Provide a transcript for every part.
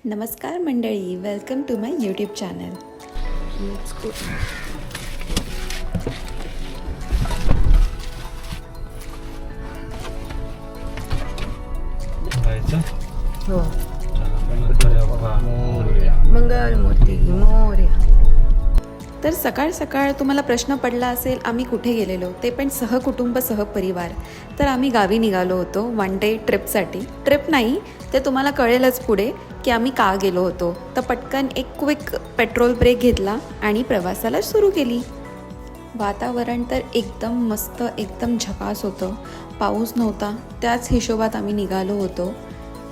नमस्कार मंडळी, welcome to my YouTube channel. हो. मंगळमूर्ती मोरया. तर सकाळ सकाळ तुम्हाला प्रश्न पडला असेल आम्ही कुठे गेलेलो, ते पण सहकुटुंब सहपरिवार. तर आम्ही गावी निघालो होतो वन डे ट्रिपसाठी. ट्रिप नाही, ते तुम्हाला कळेलच पुढे की आम्ही का गेलो होतो. तर पटकन एक क्विक पेट्रोल ब्रेक घेतला आणि प्रवासाला सुरू केली. वातावरण तर एकदम मस्त, एकदम झकास होतं. पाऊस नव्हता, त्याच हिशोबात आम्ही निघालो होतो.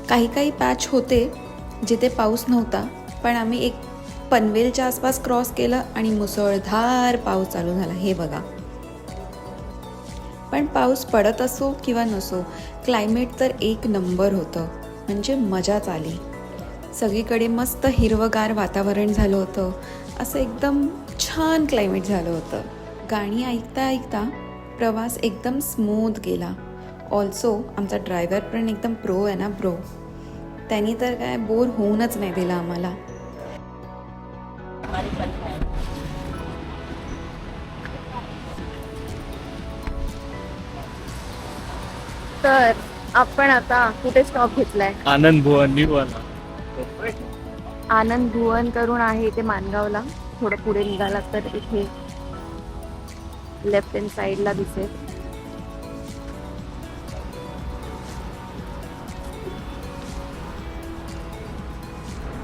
काही पॅच होते जिथे पाऊस नव्हता, पण आम्ही एक पनवेलच्या आसपास क्रॉस केलं आणि मुसळधार पाऊस चालू झाला. हे बघा. पण पाऊस पडत असो किंवा नसो, क्लायमेट तर एक नंबर होतं. म्हणजे मजाच आली. सगळीकडे मस्त हिरवंगार वातावरण झालं होतं. असं एकदम छान क्लायमेट झालं होतं. गाणी ऐकता ऐकता प्रवास एकदम स्मूथ गेला. ऑल्सो आमचा ड्रायव्हर पण एकदम प्रो आहे ना, प्रो. त्यांनी तर काय बोर होऊनच नाही दिला आम्हाला. तर आपण आता कुठे स्टॉप घेतलाय? आनंद भुवन निवाला. आनंद भुवन करून आहे ते मानगावला. थोडं पुढे निघाला तर इथे लेफ्ट हँड साईडला दिसेल.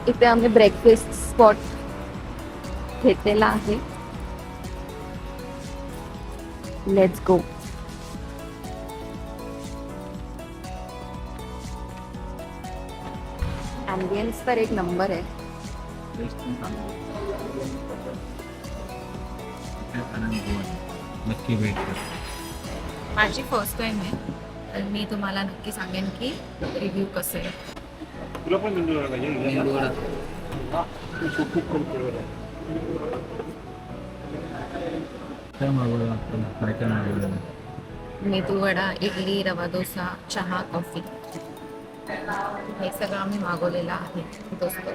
इथे आम्ही ब्रेकफास्ट स्पॉट घेतलेला आहे. Let's go. ॲम्बियन्स तर एक नंबर आहे. नक्की भेट कर. माझी फर्स्ट टाइम आहे, तर मी तुम्हाला नक्की सांगेन की रिव्ह्यू कसं आहे. तुला पण मेंदूवडा पाहिजे? काय मागवलं आपण? काय काय मागवलं? मेदू वडा, इडली, रवा डोसा, चहा, कॉफी, हे सगळं आम्ही मागवलेलं आहे दोस्त.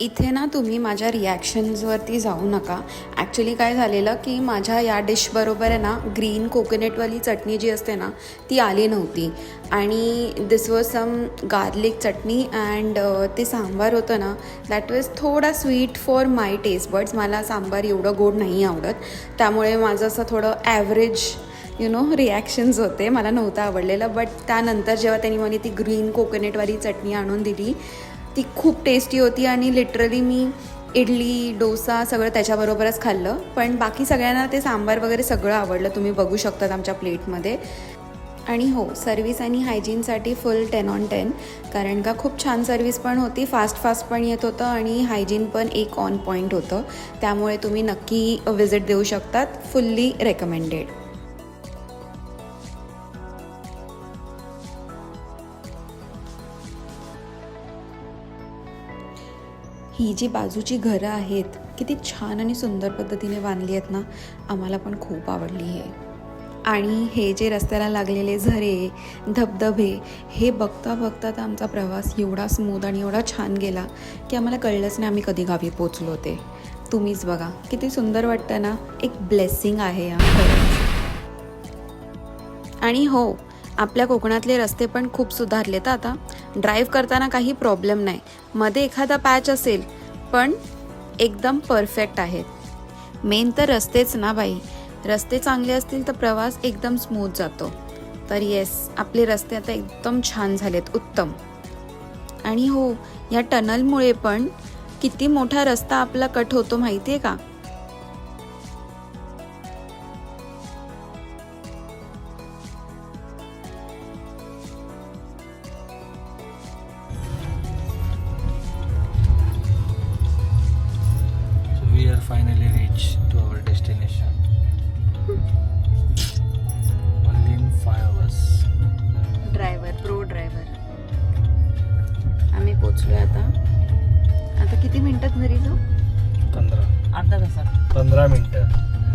इथे ना तुम्ही माझ्या रिॲक्शन्सवरती जाऊ नका. ॲक्च्युली काय झालेलं की माझ्या या डिशबरोबर आहे ना, ग्रीन कोकोनटवाली चटणी जी असते ना, ती आली नव्हती. आणि this was some garlic chutney and ते सांबार होतं ना, दॅट वॉज थोडा sweet for my taste buds. मला सांबार एवढं गोड नाही आवडत, त्यामुळे माझं असं थोडं ॲव्हरेज रिॲक्शन्स होते. मला नव्हतं आवडलेलं. बट त्यानंतर जेव्हा त्यांनी मला ती ग्रीन कोकोनटवाली चटणी आणून दिली, ती खूप टेस्टी होती आणि लिटरली मी इडली, डोसा सगळं त्याच्याबरोबरच खाल्लं. पण बाकी सगळ्यांना ते सांबार वगैरे सगळं आवडलं. तुम्ही बघू शकतात आमच्या प्लेटमध्ये. आणि हो, सर्विस आणि हायजीनसाठी फुल 10 on 10, कारण का खूप छान सर्विस पण होती, फास्ट पण येत होतं आणि हायजीन पण एक ऑन पॉईंट होतं. त्यामुळे तुम्ही नक्की विजिट देऊ शकतात. Fully recommended. ही जी बाजूची घरं आहेत, किती छान आणि सुंदर पद्धतीने बांधली आहेत ना. आम्हाला पण खूप आवडली आहे. आणि हे जे रस्त्याला लागलेले झरे, धबधबे, हे बघता बघता तर आमचा प्रवास एवढा स्मूथ आणि एवढा छान गेला की आम्हाला कळलंच नाही आम्ही कधी गावी पोचलो ते. तुम्हीच बघा किती सुंदर वाटतं ना. एक ब्लेसिंग आहे या खरंच. आणि हो, आपल्या कोकणातले रस्ते पण खूप सुधारलेत आता. ड्राईव्ह करताना काही प्रॉब्लेम नाही. मध्ये एखादा पॅच असेल, पण एकदम परफेक्ट आहेत. मेन तर रस्तेच ना बाई. रस्ते चांगले असतील तर प्रवास एकदम स्मूथ जातो. तर येस, आपले रस्ते आता एकदम छान झालेत, उत्तम. आणि हो, या टनलमुळे पण किती मोठा रस्ता आपला कट होतो माहिती आहे का. We are finally reached to our destination. Only in 5 hours. Pro driver. आम्ही पोचलोय आता. आता किती मिनिटात घरी जाऊ? 15 मिनिटं.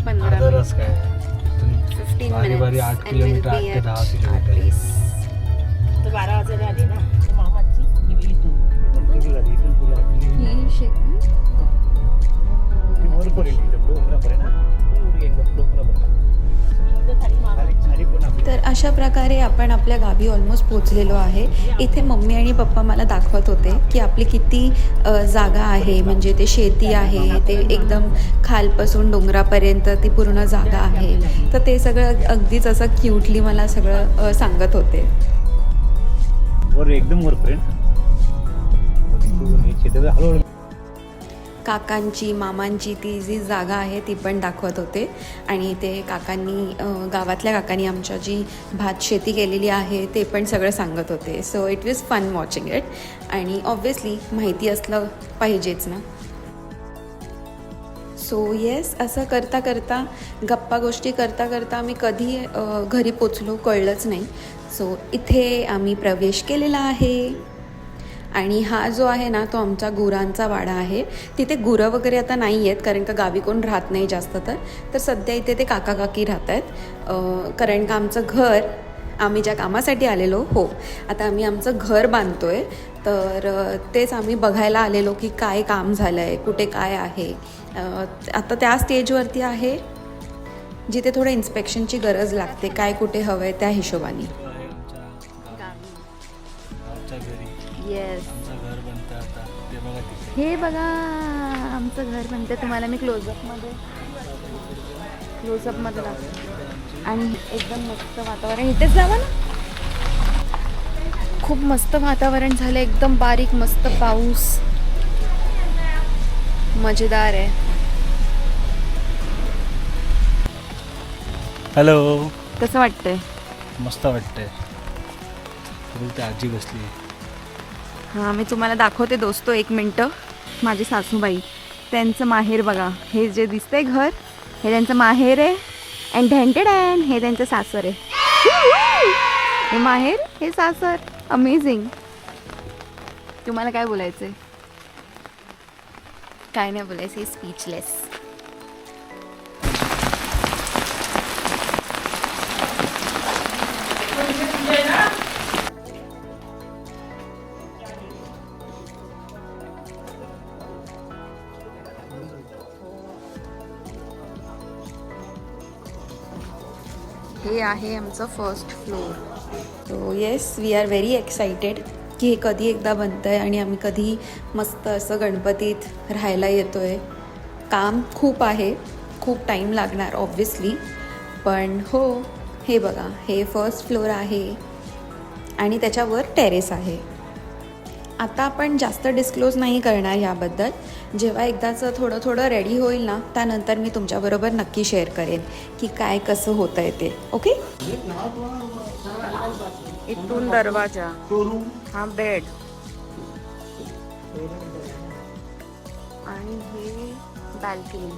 15 रस काय 15 बारी minutes 8 and we'll kilometre, be 8 ते 10 at our किलोमीटर. place. तर 12 वाजायला आली ना, तर मामा आपण आपल्या गावी ऑलमोस्ट पोचलेलो आहे. इथे मम्मी आणि पप्पा मला दाखवत होते की आपली किती जागा आहे, म्हणजे ते शेती आहे, ते एकदम खालपासून डोंगरापर्यंत ती पूर्ण जागा आहे. तर ते सगळं अगदीच असं क्यूटली मला सगळं सांगत होते. वर एकदम वरपर्यंत हळूहळू काकांची मामांची ती जी जागा आहे ती पण दाखवत होते. आणि ते काकांनी गावातल्या काकांनी आमच्या जी भात शेती केलेली आहे ते पण सगळं सांगत होते. So it was fun watching it. आणि ऑब्व्हियसली माहिती असलं पाहिजेच ना. सो येस, असं करता करता गप्पा गोष्टी करता करता आम्ही कधी घरी पोचलो कळलंच नाही. सो इथे आम्ही प्रवेश केलेला आहे. आणि हा जो आहे ना तो आमचा गुरांचा वाडा आहे. तिथे गुरं वगैरे आता नाही आहेत कारण का गावी कोण राहत नाही जास्त. तर सध्या इथे ते काका काकी राहत आहेत. कारण का आमचं घर, आम्ही ज्या कामासाठी आलेलो आता आम्ही आमचं घर बांधतो आहे. तर तेच आम्ही बघायला आलेलो की काय काम झालं आहे, कुठे काय आहे. आता त्या स्टेजवरती आहे जिथे थोडं इन्स्पेक्शनची गरज लागते, काय कुठे हवं आहे त्या हिशोबाने. येस, आमचं घर बनतं आता. ते बघा तिथे. हे बघा आमचं घर म्हणते. तुम्हाला मी क्लोजअपमध्ये दाखवते. आणि एकदम मस्त वातावरण. इथेच जावा ना. खूप मस्त वातावरण झालं, एकदम बारीक मस्त पाऊस, मजेदार आहे. हॅलो. कसं वाटतंय? मस्त वाटतंय. बोलते आजी बसली. हां, मी तुम्हाला दाखवते दोस्तो, एक मिनटं. माझी सासूबाई, त्यांचं माहेर बघा. हे जे दिसतंय घर, हे त्यांचं माहेर आहे. अँड ढँटेडॅन हे त्यांचं सासर आहे. हे माहेर, हे सासर. अमेझिंग. तुम्हाला काय बोलायचं आहे? काय नाही बोलायचं, स्पीचलेस. हे आहे आमचं first floor. So yes, we are very excited की हे कधी एकदा बनतं आहे आणि आम्ही कधी मस्त असं गणपतीत राहायला येतो आहे. काम खूप आहे, खूप टाईम लागणार ऑब्व्हियसली, पण हो, हे बघा, हे फर्स्ट फ्लोअर आहे आणि त्याच्यावर टेरेस आहे. आता आपण जास्त डिस्क्लोज नाही करणार याबद्दल. जेव्हा एकदाचं थोडं थोडं रेडी होईल ना, त्यानंतर मी तुमच्याबरोबर नक्की शेअर करेन की काय कसं होतं आहे ते. ओके. इथून दरवाजा, हा बेड, आणि हे बॅल्कनी.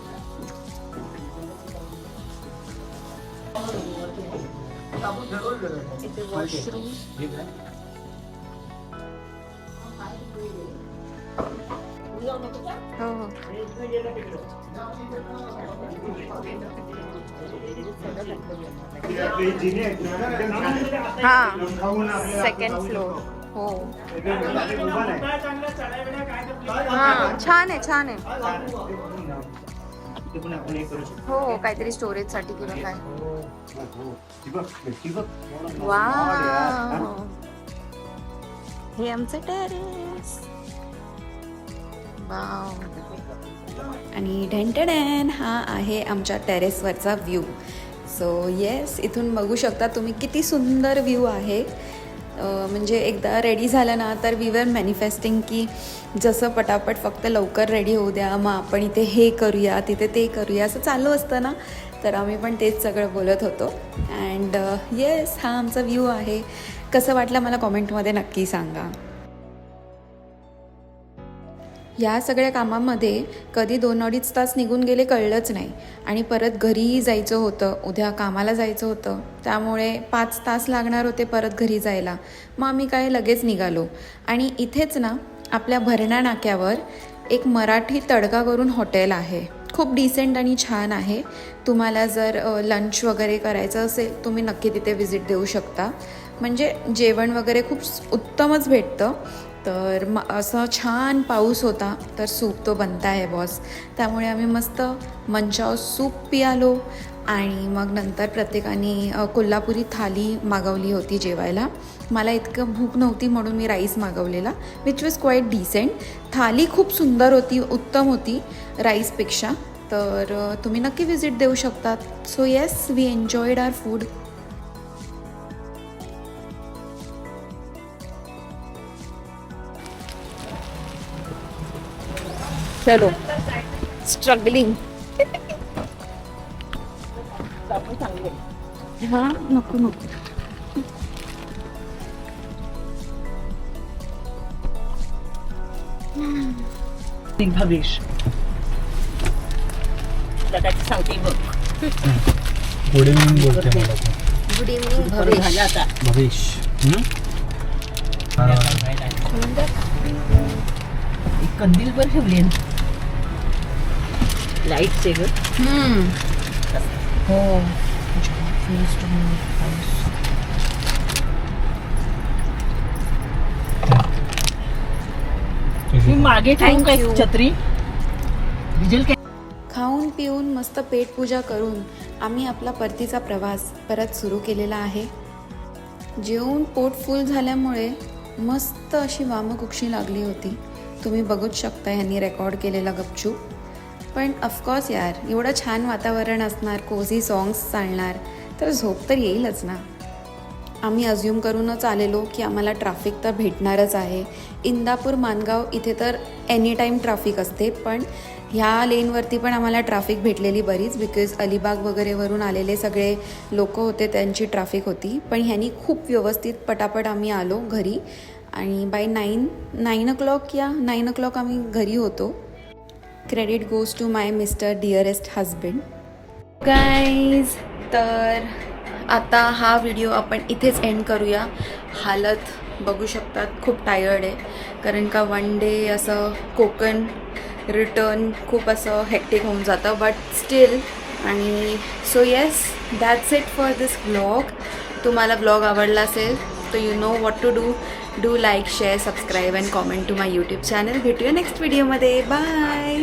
इथे वॉशरूम. हो हो. हां, सेकंड फ्लोर. हो हां, छान आहे, छान आहे. हो, काहीतरी स्टोरेजसाठी किंवा काय. वाव, हे आमचं टेरेस. वाव. आणि ढेंटडॅन हा आहे आमच्या टेरेसवरचा व्ह्यू. सो येस, इथून बघू शकता तुम्ही किती सुंदर व्ह्यू आहे. म्हणजे एकदा रेडी झालं ना तर वी वर मॅनिफेस्टिंग की जसं पटापट फक्त लवकर रेडी होऊ द्या, मग आपण इथे हे करूया, तिथे ते करूया, असं चालू असतं ना. तर आम्ही पण तेच सगळं बोलत होतो. अँड येस, हा आमचा व्ह्यू आहे. कसं वाटलं मला कॉमेंटमध्ये नक्की सांगा. या सगळ्या कामामध्ये कधी 2-2.5 तास निघून गेले कळलंच नाही. आणि परत घरीही जायचं होतं, उद्या कामाला जायचं होतं, त्यामुळे 5 तास लागणार होते परत घरी जायला. मग आम्ही काय लगेच निघालो. आणि इथेच ना आपल्या भरणा नाक्यावर एक मराठी तडका करून हॉटेल आहे. खूप डिसेंट आणि छान आहे. तुम्हाला जर लंच वगैरे करायचं असेल तुम्ही नक्की तिथे व्हिजिट देऊ शकता. म्हणजे जेवण वगैरे खूप उत्तमच भेटतं. तर असं छान पाऊस होता, तर सूप तो बनता आहे बॉस. त्यामुळे आम्ही मस्त मंचाव सूप पियालो आणि मग नंतर प्रत्येकाने कोल्हापुरी थाली मागवली होती जेवायला. मला इतकं भूक नव्हती म्हणून मी राईस मागवलेला, विच वॉज क्वाईट डिसेंट. थाली खूप सुंदर होती, उत्तम होती राईसपेक्षा. तर तुम्ही नक्की व्हिजिट देऊ शकतात. So yes, we enjoyed our food. चलो स्ट्रगलिंग. हा नको नको. भवेश त्याची सांगते बघ. गुड इव्हनिंग बोलते मला तो. गुड इव्हनिंग बरं झालं आता. भवेश. एक कंदील वर ठेवले लाईटचे ग. हो. मी मागे ठेवून Thank काय you. छत्री डिझेल काय. खाऊन पिऊन मस्त पेटपूजा करून आम्ही आपला परतीचा प्रवास परत सुरू केलेला आहे. जेवून पोट फुल झाल्यामुळे मस्त अशी वामकुक्षी लागली होती. तुम्ही बघूच शकता ह्यांनी रेकॉर्ड केलेला गपचूप. पण ऑफकोर्स यार, एवढं छान वातावरण असणार, कोझी सॉंग्स चालणार, तर झोप तर येईलच ना. आम्ही अज्युम करूनच आलेलो की आम्हाला ट्रॅफिक तर भेटणारच आहे. इंदापूर मानगाव इथे तर एनी टाईम ट्रॅफिक असते, पण ह्या लेनवरती पण आम्हाला ट्रॅफिक भेटलेली बरीच, बिकॉज अलिबाग वगैरेवरून आलेले सगळे लोक होते, त्यांची ट्रॅफिक होती. पण ह्यांनी खूप व्यवस्थित पटापट आम्ही आलो घरी आणि बाय 9 o'clock आम्ही घरी होतो. Credit goes to my mister dearest husband. Guys, तर आता हा व्हिडिओ आपण इथेच एंड करूया. हालत बघू शकतात, खूप टायर्ड आहे, कारण का वन डे असं कोकण रिटर्न खूप असं हेक्टिक होऊन जातं, बट स्टील. आणि so yes, that's it for this vlog. तुम्हाला व्लॉग आवडला असेल तर you know what to do like, share, subscribe and comment to my YouTube channel. भेटूया नेक्स्ट व्हिडिओमध्ये. बाय.